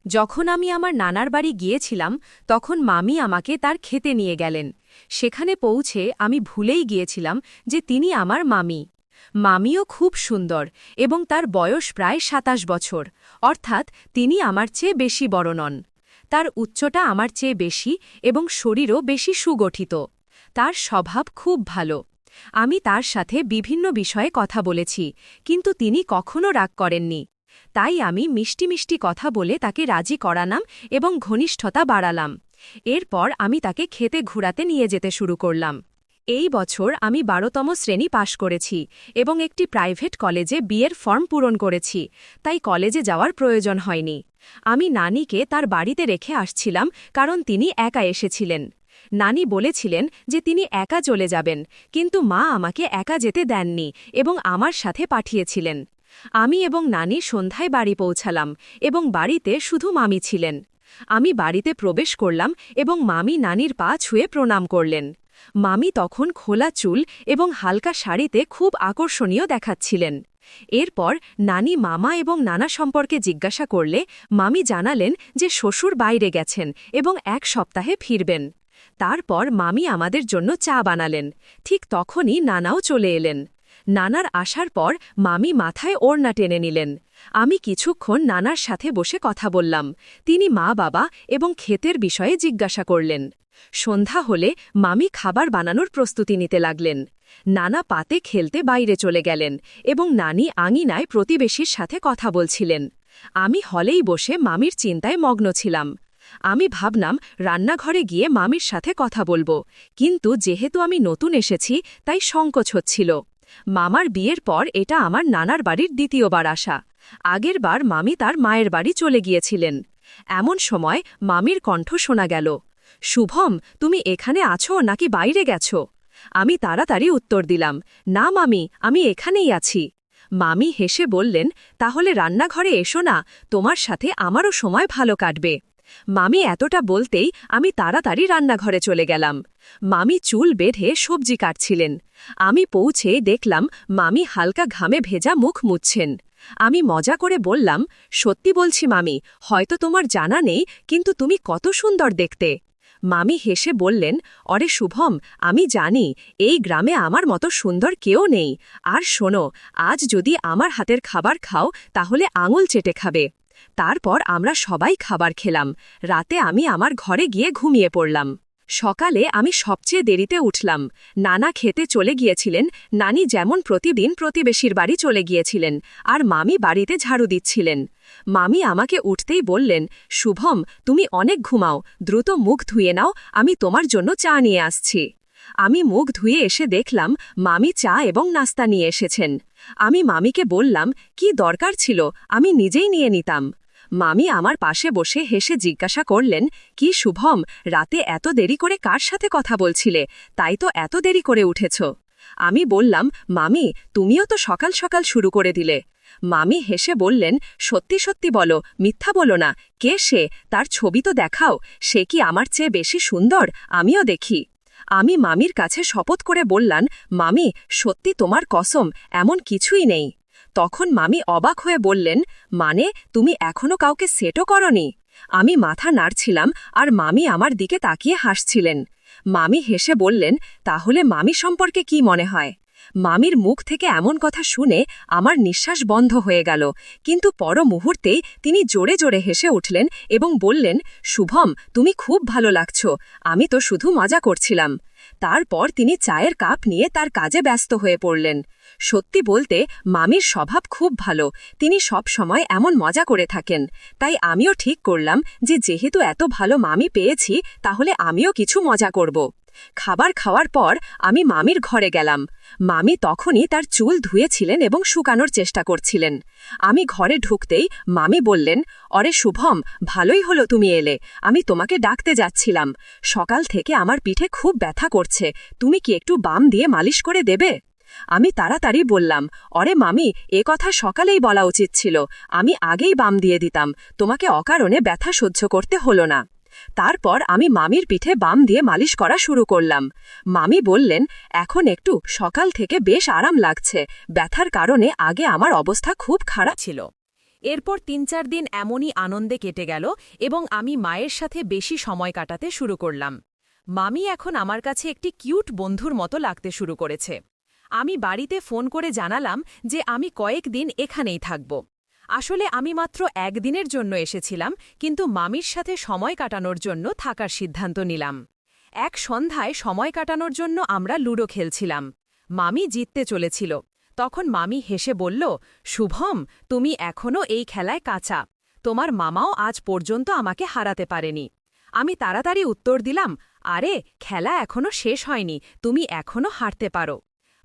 যখন আমি আমার নানার বাড়ি গিয়েছিলাম তখন মামি আমাকে তার খেতে নিয়ে গেলেন। সেখানে পৌঁছে আমি ভুলেই গিয়েছিলাম যে তিনি আমার মামি। মামিও খুব সুন্দর এবং তার বয়স প্রায় ২৭ বছর, অর্থাৎ তিনি আমার চেয়ে বেশি বড় নন। তার উচ্চতা আমার চেয়ে বেশি এবং শরীরও বেশি সুগঠিত। তার স্বভাব খুব ভালো। আমি তার সাথে বিভিন্ন বিষয়ে কথা বলেছি, কিন্তু তিনি কখনো রাগ করেননি। তাই আমি মিষ্টি মিষ্টি কথা বলে তাকে রাজি করালাম এবং ঘনিষ্ঠতা বাড়ালাম। এরপর আমি তাকে খেতে ঘুরাতে নিয়ে যেতে শুরু করলাম। এই বছর আমি ১২তম শ্রেণী পাশ করেছি এবং একটি প্রাইভেট কলেজে বিয়ের ফর্ম পূরণ করেছি, তাই কলেজে যাওয়ার প্রয়োজন হয়নি। আমি নানিকে তার বাড়িতে রেখে আসছিলাম কারণ তিনি একা এসেছিলেন। নানি বলেছিলেন যে তিনি একা চলে যাবেন, কিন্তু মা আমাকে একা যেতে দেননি এবং আমার সাথে পাঠিয়েছিলেন। আমি এবং নানি সন্ধ্যায় বাড়ি পৌঁছালাম এবং বাড়িতে শুধু মামি ছিলেন। আমি বাড়িতে প্রবেশ করলাম এবং মামি নানির পা ছুঁয়ে প্রণাম করলেন। মামি তখন খোলা চুল এবং হালকা শাড়িতে খুব আকর্ষণীয় দেখাচ্ছিলেন। এরপর নানি মামা এবং নানা সম্পর্কে জিজ্ঞাসা করলে মামি জানালেন যে শ্বশুর বাইরে গেছেন এবং ১ সপ্তাহে ফিরবেন। তারপর মামি আমাদের জন্য চা বানালেন। ঠিক তখনই নানাও চলে এলেন। নানার আসার পর মামি মাথায় ওড়না টেনে নিলেন। আমি কিছুক্ষণ নানার সাথে বসে কথা বললাম। তিনি মা বাবা এবং ক্ষেতের বিষয়ে জিজ্ঞাসা করলেন। সন্ধ্যা হলে মামি খাবার বানানোর প্রস্তুতি নিতে লাগলেন। নানা পাতে খেলতে বাইরে চলে গেলেন এবং নানি আঙিনায় প্রতিবেশীর সাথে কথা বলছিলেন। আমি হলেই বসে মামির চিন্তায় মগ্ন ছিলাম। আমি ভাবলাম রান্নাঘরে গিয়ে মামির সাথে কথা বলবো, কিন্তু যেহেতু আমি নতুন এসেছি তাই সংকোচ হচ্ছিল। মামার বিয়ের পর এটা আমার নানার বাড়ির দ্বিতীয়বার আসা। আগের বার মামি তার মায়ের বাড়ি চলে গিয়েছিলেন। এমন সময় মামির কণ্ঠ শোনা গেল, শুভম, তুমি এখানে আছো নাকি বাইরে গেছো? আমি তাড়াতাড়ি উত্তর দিলাম, না মামি, আমি এখানেই আছি। মামি হেসে বললেন, তাহলে রান্নাঘরে এসো না, তোমার সাথে আমারও সময় ভালো কাটবে। মামি এতটা বলতেই আমি তাড়াতাড়ি রান্নাঘরে চলে গেলাম। মামি চুল বেঁধে সবজি কাটছিলেন। আমি পৌঁছে দেখলাম মামি হালকা ঘামে ভেজা মুখ মুছছেন। আমি মজা করে বললাম, সত্যি বলছি মামি, হয়তো তোমার জানা নেই, কিন্তু তুমি কত সুন্দর দেখতে। মামি হেসে বললেন, অরে শুভম, আমি জানি এই গ্রামে আমার মতো সুন্দর কেউ নেই। আর শোনো, আজ যদি আমার হাতের খাবার খাও তাহলে আঙুল চেটে খাবে। তারপর আমরা সবাই খাবার খেলাম। রাতে আমি আমার ঘরে গিয়ে ঘুমিয়ে পড়লাম। সকালে আমি সবচেয়ে দেরিতে উঠলাম। নানা খেতে চলে গিয়েছিলেন, নানি যেমন প্রতিদিন প্রতিবেশীর বাড়ি চলে গিয়েছিলেন, আর মামি বাড়িতে ঝাড়ু দিচ্ছিলেন। মামি আমাকে উঠতেই বললেন, শুভম, তুমি অনেক ঘুমাও, দ্রুত মুখ ধুয়ে নাও, আমি তোমার জন্য চা নিয়ে আসছি। আমি মুখ ধুয়ে এসে দেখলাম মামি চা এবং নাস্তা নিয়ে এসেছেন। আমি মামিকে বললাম, কি দরকার ছিল, আমি নিজেই নিয়ে নিতাম। মামি আমার পাশে বসে হেসে জিজ্ঞাসা করলেন, কি শুভম, রাতে এত দেরি করে কার সাথে কথা বলছিলে, তাই তো এত দেরি করে উঠেছ? আমি বললাম, মামি, তুমিও তো সকাল সকাল শুরু করে দিলে। মামি হেসে বললেন, সত্যি সত্যি বলো, মিথ্যা বলো না, কে সে, তার ছবি তো দেখাও, সে কি আমার চেয়ে বেশি সুন্দর, আমিও দেখি। আমি মামির কাছে শপথ করে বললাম, মামি, সত্যি তোমার কসম, এমন কিছুই নেই। তখন মামি অবাক হয়ে বললেন, মানে তুমি এখনো কাউকে সেটও করনি? আমি মাথা নাড়ছিলাম আর মামি আমার দিকে তাকিয়ে হাসছিলেন। মামি হেসে বললেন, তাহলে মামি সম্পর্কে কি মনে হয়? মামির মুখ থেকে এমন কথা শুনে আমার নিঃশ্বাস বন্ধ হয়ে গেল, কিন্তু পর মুহূর্তেই তিনি জোরে জোরে হেসে উঠলেন এবং বললেন, শুভম, তুমি খুব ভালো লাগছো, আমি তো শুধু মজা করছিলাম। তারপর তিনি চায়ের কাপ নিয়ে তার কাজে ব্যস্ত হয়ে পড়লেন। সত্যি বলতে মামির স্বভাব খুব ভালো, তিনি সব সময় এমন মজা করে থাকেন। তাই আমিও ঠিক করলাম যে যেহেতু এত ভালো মামি পেয়েছি তাহলে আমিও কিছু মজা করব। খাবার খাওয়ার পর আমি মামির ঘরে গেলাম। মামি তখনই তার চুল ধুয়েছিলেন এবং শুকানোর চেষ্টা করছিলেন। আমি ঘরে ঢুকতেই মামি বললেন, অরে শুভম, ভালোই হলো তুমি এলে, আমি তোমাকে ডাকতে যাচ্ছিলাম। সকাল থেকে আমার পিঠে খুব ব্যথা করছে, তুমি কি একটু বাম দিয়ে মালিশ করে দেবে? আমি তাড়াতাড়ি বললাম, অরে মামি, এ কথা সকালেই বলা উচিত ছিল, আমি আগেই বাম দিয়ে দিতাম, তোমাকে অকারণে ব্যথা সহ্য করতে হলো না। তারপর আমি মামির পিঠে বাম দিয়ে মালিশ করা শুরু করলাম। মামি বললেন, এখন একটু সকাল থেকে বেশ আরাম লাগছে, ব্যথার কারণে আগে আমার অবস্থা খুব খারাপ ছিল। এরপর ৩-৪ দিন এমনই আনন্দে কেটে গেল এবং আমি মায়ের সাথে বেশি সময় কাটাতে শুরু করলাম। মামি এখন আমার কাছে একটি কিউট বন্ধুর মতো লাগতে শুরু করেছে। আমি বাড়িতে ফোন করে জানালাম যে আমি কয়েকদিন এখানেই থাকব। আসলে আমি মাত্র একদিনের জন্য এসেছিলাম, কিন্তু মামির সাথে সময় কাটানোর জন্য থাকার সিদ্ধান্ত নিলাম। এক সন্ধ্যায় সময় কাটানোর জন্য আমরা লুডো খেলছিলাম। মামি জিততে চলেছিল। তখন মামি হেসে বলল, শুভম, তুমি এখনও এই খেলায় কাঁচা। তোমার মামাও আজ পর্যন্ত আমাকে হারাতে পারেনি। আমি তাড়াতাড়ি উত্তর দিলাম, আরে খেলা এখনও শেষ হয়নি, তুমি এখনও হারতে পারো।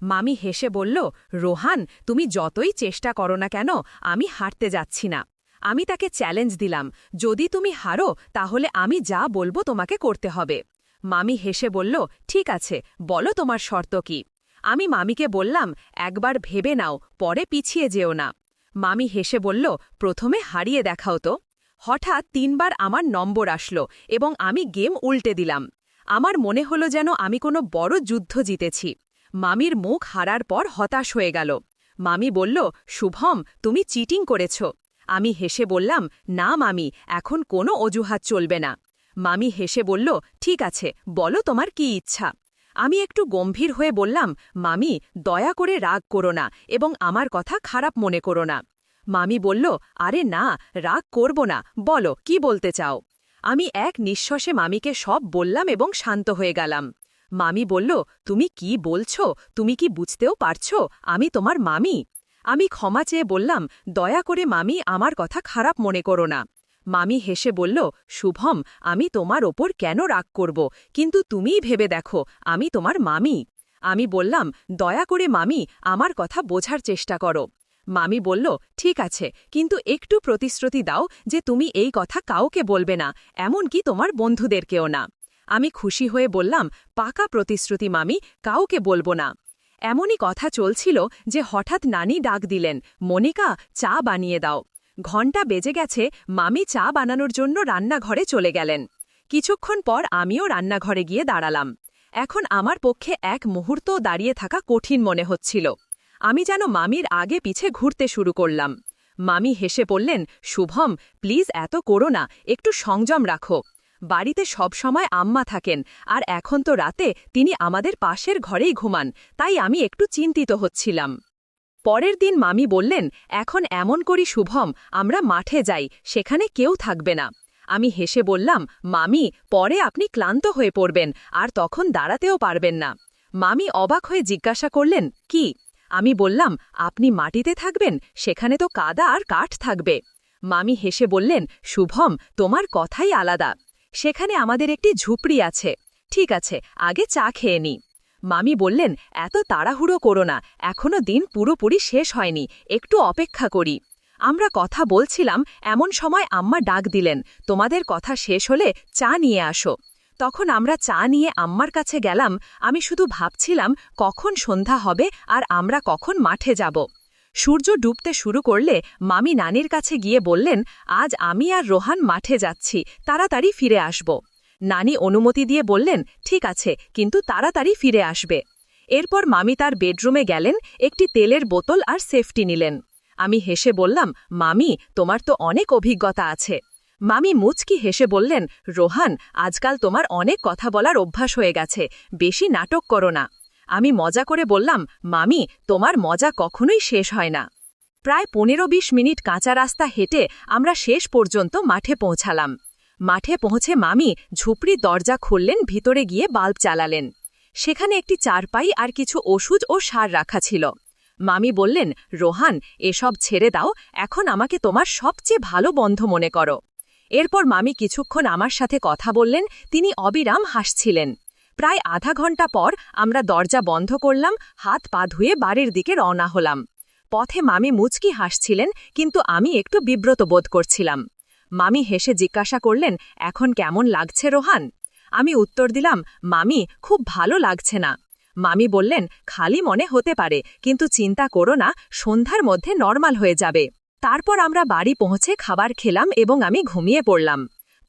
মামি হেসে বলল, রোহান, তুমি যতই চেষ্টা করো না কেন, আমি হারতে যাচ্ছি না। আমি তাকে চ্যালেঞ্জ দিলাম, যদি তুমি হারো তাহলে আমি যা বলবো তোমাকে করতে হবে। মামি হেসে বলল, ঠিক আছে, বলো তোমার শর্ত কি। আমি মামিকে বললাম, একবার ভেবে নাও, পরে পিছিয়ে যেও না। মামি হেসে বলল, প্রথমে হারিয়ে দেখাও তো। হঠাৎ ৩ বার আমার নম্বর আসলো এবং আমি গেম উল্টে দিলাম। আমার মনে হলো যেন আমি কোনো বড় যুদ্ধ জিতেছি। মামির মুখ হারার পর হতাশ হয়ে গেল। মামি বলল, শুভম, তুমি চিটিং করেছ। আমি হেসে বললাম, না মামি, এখন কোনো অজুহাত চলবে না। মামি হেসে বলল, ঠিক আছে, বলো তোমার কি ইচ্ছা। আমি একটু গম্ভীর হয়ে বললাম, মামি, দয়া করে রাগ করো না এবং আমার কথা খারাপ মনে করো না। মামি বলল, আরে না, রাগ করব না, বলো কি বলতে চাও। আমি এক নিঃশ্বাসে মামিকে সব বললাম এবং শান্ত হয়ে গেলাম। মামি বলল, তুমি কি বলছো? তুমি কি বুঝতেও পারছো আমি তোমার মামি? আমি ক্ষমা চেয়ে বললাম, দয়া করে মামি, আমার কথা খারাপ মনে করো না। মামি হেসে বলল, শুভম, আমি তোমার ওপর কেন রাগ করব, কিন্তু তুমিই ভেবে দেখো আমি তোমার মামি। আমি বললাম, দয়া করে মামি, আমার কথা বোঝার চেষ্টা করো। মামি বলল, ঠিক আছে, কিন্তু একটু প্রতিশ্রুতি দাও যে তুমি এই কথা কাউকে বলবে না, এমনকি তোমার বন্ধুদেরকেও না। আমি খুশি হয়ে বললাম, পাকা প্রতিশ্রুতি মামি, কাউকে বলবো না। এমনই কথা চলছিল যে হঠাৎ নানি ডাক দিলেন, মনিকা, চা বানিয়ে দাও। ঘণ্টা বেজে গেছে, মামি চা বানানোর জন্য রান্নাঘরে চলে গেলেন। কিছুক্ষণ পর আমিও রান্নাঘরে গিয়ে দাঁড়ালাম। এখন আমার পক্ষে এক মুহূর্তও দাঁড়িয়ে থাকা কঠিন মনে হচ্ছিল। আমি যেন মামির আগে পিছে ঘুরতে শুরু করলাম। মামি হেসে বললেন, শুভম, প্লিজ এত করো না, একটু সংযম রাখো। বাড়িতে সব সময় আম্মা থাকেন, আর এখন তো রাতে তিনি আমাদের পাশের ঘরেই ঘুমান, তাই আমি একটু চিন্তিত হচ্ছিলাম। পরের দিন মামি বললেন, এখন এমন করি শুভম, আমরা মাঠে যাই, সেখানে কেউ থাকবে না। আমি হেসে বললাম, মামি, পরে আপনি ক্লান্ত হয়ে পড়বেন আর তখন দাঁড়াতেও পারবেন না। মামি অবাক হয়ে জিজ্ঞাসা করলেন, কি? আমি বললাম, আপনি মাটিতে থাকবেন, সেখানে তো কাদা আর কাঠ থাকবে। মামি হেসে বললেন, শুভম, তোমার কথাই আলাদা। সেখানে আমাদের একটি ঝুপড়ি আছে। ঠিক আছে, আগে চা খেয়ে নি। মামি বললেন, এত তাড়াহুড়ো করো না, এখনো দিন পুরোপুরি শেষ হয়নি, একটু অপেক্ষা করি। আমরা কথা বলছিলাম, এমন সময় আম্মা ডাক দিলেন, তোমাদের কথা শেষ হলে চা নিয়ে আসো। তখন আমরা চা নিয়ে আম্মার কাছে গেলাম। আমি শুধু ভাবছিলাম কখন সন্ধ্যা হবে আর আমরা কখন মাঠে যাব। সূর্য ডুবতে শুরু করলে মামি নানির কাছে গিয়ে বললেন, আজ আমি আর রোহান মাঠে যাচ্ছি, তাড়াতাড়ি ফিরে আসব। নানি অনুমতি দিয়ে বললেন, ঠিক আছে, কিন্তু তাড়াতাড়ি ফিরে আসবে। এরপর মামি তার বেডরুমে গেলেন, একটি তেলের বোতল আর সেফটি নিলেন। আমি হেসে বললাম, মামি, তোমার তো অনেক অভিজ্ঞতা আছে। মামি মুচকি হেসে বললেন, রোহান, আজকাল তোমার অনেক কথা বলার অভ্যাস হয়ে গেছে, বেশি নাটক করো না। আমি মজা করে বললাম, মামি, তোমার মজা কখনোই শেষ হয় না। প্রায় ১৫-২০ মিনিট কাঁচা রাস্তা হেঁটে আমরা শেষ পর্যন্ত মাঠে পৌঁছালাম। মাঠে পৌঁছে মামি ঝুপড়ির দরজা খুললেন, ভিতরে গিয়ে বাল্ব জ্বালালেন। সেখানে একটি চারপাই আর কিছু ওষুধ ও সার রাখা ছিল। মামি বললেন, রোহান, এসব ছেড়ে দাও, এখন আমাকে তোমার সবচেয়ে ভালো বন্ধু মনে করো। এরপর মামি কিছুক্ষণ আমার সাথে কথা বললেন, তিনি অবিরাম হাসছিলেন। প্রায় আধা ঘণ্টা পর আমরা দরজা বন্ধ করলাম, হাত পা ধুয়ে বাড়ির দিকে রওনা হলাম। পথে মামি মুচকি হাসছিলেন, কিন্তু আমি একটু বিব্রত বোধ করছিলাম। মামি হেসে জিজ্ঞাসা করলেন, এখন কেমন লাগছে রোহান? আমি উত্তর দিলাম, মামি, খুব ভালো লাগছে না। মামি বললেন, খালি মনে হতে পারে, কিন্তু চিন্তা করো না, সন্ধ্যার মধ্যে নরমাল হয়ে যাবে। তারপর আমরা বাড়ি পৌঁছে খাবার খেলাম এবং আমি ঘুমিয়ে পড়লাম।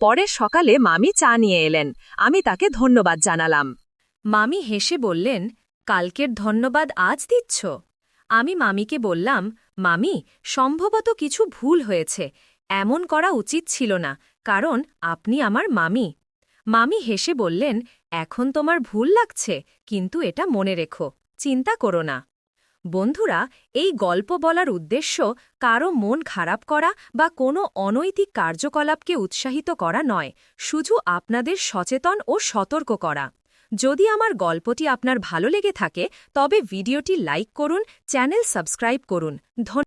পরের সকালে মামি চা নিয়ে এলেন। আমি তাকে ধন্যবাদ জানালাম। মামি হেসে বললেন, কালকের ধন্যবাদ আজ দিচ্ছ? আমি মামিকে বললাম, মামি, সম্ভবত কিছু ভুল হয়েছে। এমন করা উচিত ছিল না, কারণ আপনি আমার মামি। মামি হেসে বললেন, এখন তোমার ভুল লাগছে, কিন্তু এটা মনে রেখো, চিন্তা করো না। বন্ধুরা, এই গল্প বলার উদ্দেশ্য কারো মন খারাপ করা বা কোনো অনৈতিক কার্যকলাপকে উৎসাহিত করা নয়, শুধু আপনাদের সচেতন ও সতর্ক করা। যদি আমার গল্পটি আপনার ভালো লেগে থাকে, তবে ভিডিওটি লাইক করুন, চ্যানেল সাবস্ক্রাইব করুন। ধন্যবাদ।